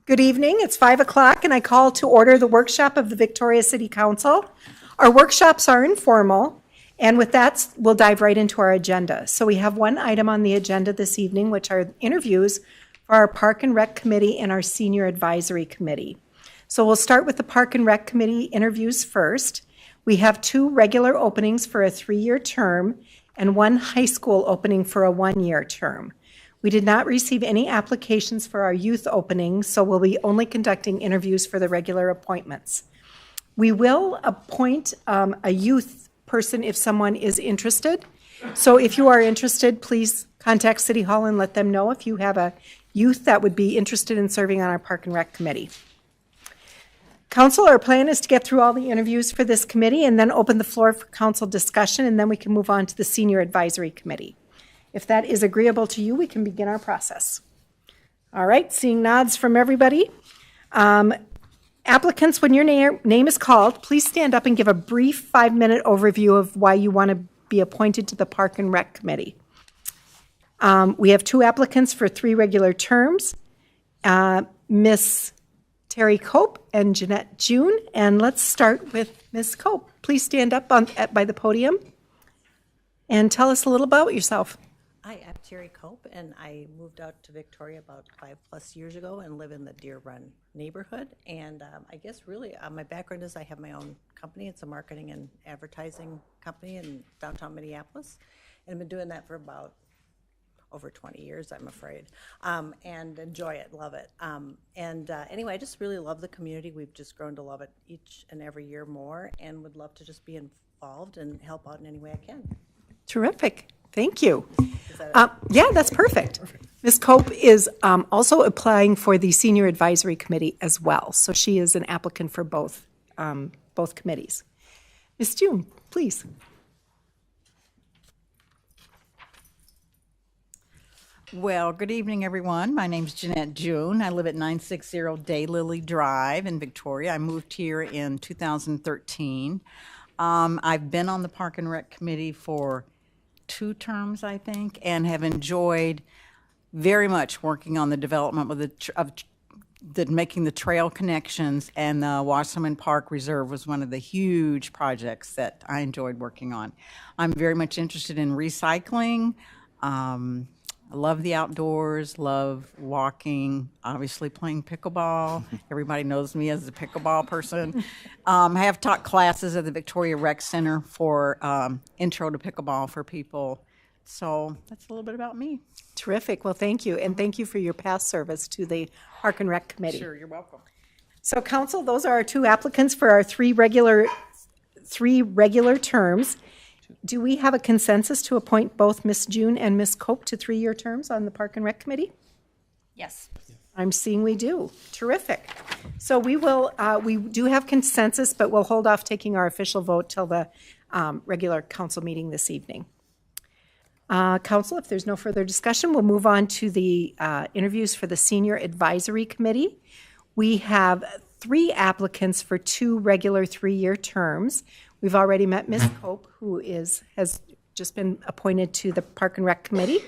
Good evening. It's 5 o'clock and I call to order the workshop of the Victoria City Council. Our workshops are informal, and with that, we'll dive right into our agenda. So we have one item on the agenda this evening, which are interviews for our Park and Rec Committee and our Senior Advisory Committee. So we'll start with the Park and Rec Committee interviews first. We have 2 regular openings for a 3-year term and 1 high school opening for a 1-year term. We did not receive any applications for our youth opening, so we'll be only conducting interviews for the regular appointments. We will appoint a youth person if someone is interested. So if you are interested, please contact City Hall and let them know if you have a youth that would be interested in serving on our Park and Rec Committee. Council, our plan is to get through all the interviews for this committee and then open the floor for council discussion, and then we can move on to the Senior Advisory Committee. If that is agreeable to you, we can begin our process. All right, seeing nods from everybody. Applicants, when your name is called, please stand up and give a brief 5-minute overview of why you want to be appointed to the Park and Rec Committee. We have 2 applicants for 3 regular terms, Miss Terry Cope and Jeanette June. And let's start with Miss Cope. Please stand up by the podium and tell us a little about yourself. Hi, I'm Terry Cope, and I moved out to Victoria about 5+ years ago and live in the Deer Run neighborhood. And I guess really my background is I have my own company. It's a marketing and advertising company in downtown Minneapolis. And I've been doing that for about over 20 years, I'm afraid, and enjoy it, love it. Anyway, I just really love the community. We've just grown to love it each and every year more, and would love to just be involved and help out in any way I can. Terrific. Thank you. Yeah, that's perfect. Ms. Cope is also applying for the Senior Advisory Committee as well, so she is an applicant for both committees. Ms. June, please. Well, good evening, everyone. My name's Jeanette June. I live at 960 Daylily Drive in Victoria. I moved here in 2013. I've been on the Park and Rec Committee for 2 terms, I think, and have enjoyed very much working on the development of making the trail connections, and the Wasserman Park Reserve was one of the huge projects that I enjoyed working on. I'm very much interested in recycling. I love the outdoors, love walking, obviously playing pickleball. Everybody knows me as a pickleball person. I have taught classes at the Victoria Rec Center for intro to pickleball for people. So that's a little bit about me. Terrific. Well, thank you. And thank you for your past service to the Park and Rec Committee. Sure, you're welcome. So, Council, those are our 2 applicants for our 3 regular terms. Do we have a consensus to appoint both Ms. June and Ms. Cope to 3-year terms on the Park and Rec Committee? Yes. I'm seeing we do. Terrific. So we do have consensus, but we'll hold off taking our official vote till the regular council meeting this evening. Council, if there's no further discussion, we'll move on to the interviews for the Senior Advisory Committee. We have 3 applicants for 2 regular 3-year terms. We've already met Ms. Cope, who has just been appointed to the Park and Rec Committee.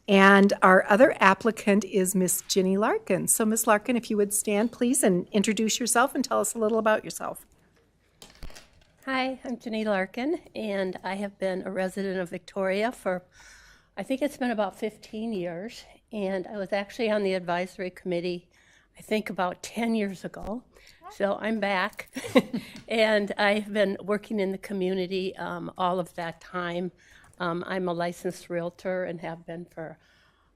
And our other applicant is Ms. Ginny Larkin. So, Ms. Larkin, if you would stand, please, and introduce yourself and tell us a little about yourself. Hi, I'm Ginny Larkin, and I have been a resident of Victoria for, I think it's been about 15 years. And I was actually on the advisory committee, I think about 10 years ago. So I'm back, and I've been working in the community all of that time. I'm a licensed realtor and have been for,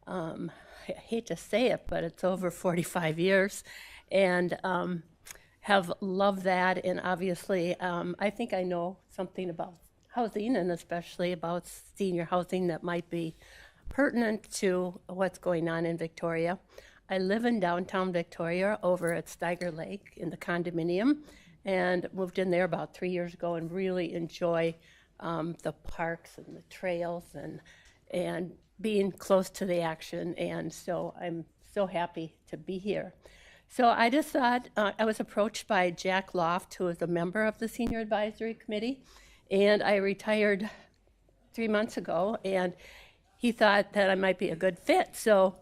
I hate to say it, but it's over 45 years, and have loved that. And obviously, I think I know something about housing, and especially about senior housing that might be pertinent to what's going on in Victoria. I live in downtown Victoria over at Steiger Lake in the condominium, and moved in there about 3 years ago and really enjoy the parks and the trails and being close to the action. And so I'm so happy to be here. So I just thought, I was approached by Jack Loft, who is a member of the Senior Advisory Committee, and I retired 3 months ago, and he thought that I might be a good fit. So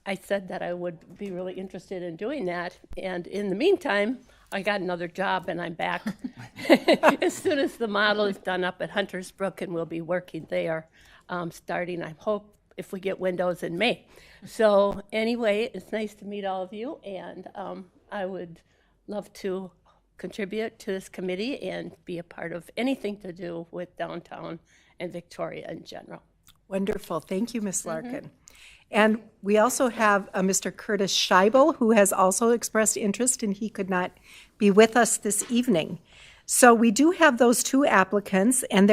I said that I would be really interested in doing that. And in the meantime, I got another job and I'm back as soon as the model is done up at Hunters Brook, and we'll be working there starting, I hope, if we get windows in May. So anyway, it's nice to meet all of you, and I would love to contribute to this committee and be a part of anything to do with downtown and Victoria in general. Wonderful. Thank you, Ms. Larkin. And we also have Mr. Curtis Scheibel, who has also expressed interest, and he could not be with us this evening. So we do have those two applicants, and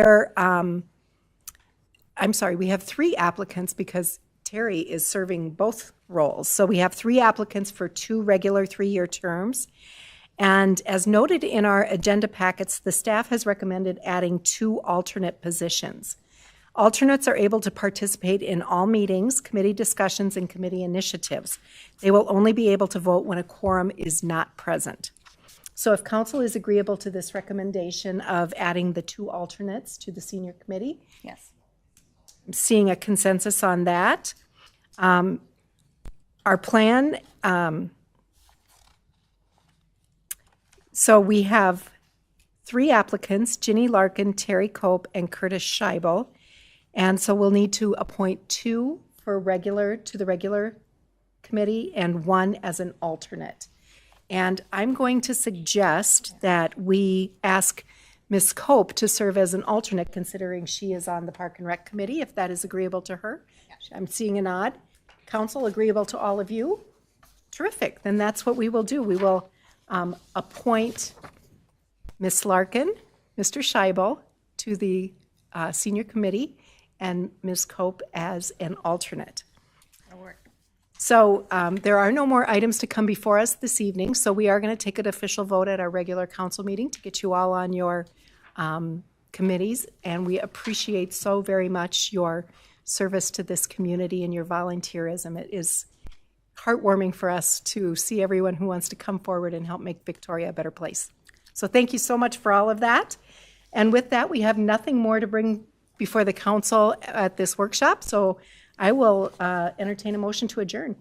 we have three applicants because Terry is serving both roles. So we have three applicants for two regular 3-year terms. And as noted in our agenda packets, the staff has recommended adding 2 alternate positions. Alternates are able to participate in all meetings, committee discussions, and committee initiatives. They will only be able to vote when a quorum is not present. So if council is agreeable to this recommendation of adding the 2 alternates to the senior committee, Yes. I'm seeing a consensus on that. Our plan, so we have 3 applicants, Ginny Larkin, Terry Cope, and Curtis Scheibel. And so we'll need to appoint 2 for the regular committee and 1 as an alternate. And I'm going to suggest that we ask Ms. Cope to serve as an alternate, considering she is on the Park and Rec Committee, if that is agreeable to her. I'm seeing a nod. Council, agreeable to all of you? Terrific. Then that's what we will do. We will appoint Ms. Larkin, Mr. Scheibel to the senior committee, and Ms. Cope as an alternate. So there are no more items to come before us this evening, so we are going to take an official vote at our regular council meeting to get you all on your committees, and we appreciate so very much your service to this community and your volunteerism. It is heartwarming for us to see everyone who wants to come forward and help make Victoria a better place. So thank you so much for all of that. And with that, we have nothing more to bring before the council at this workshop, so I will entertain a motion to adjourn.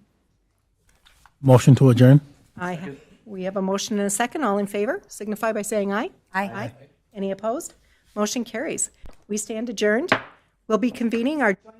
Motion to adjourn. We have a motion and a second. All in favor, signify by saying aye. Aye. Any opposed? Motion carries. We stand adjourned. We'll be convening our joint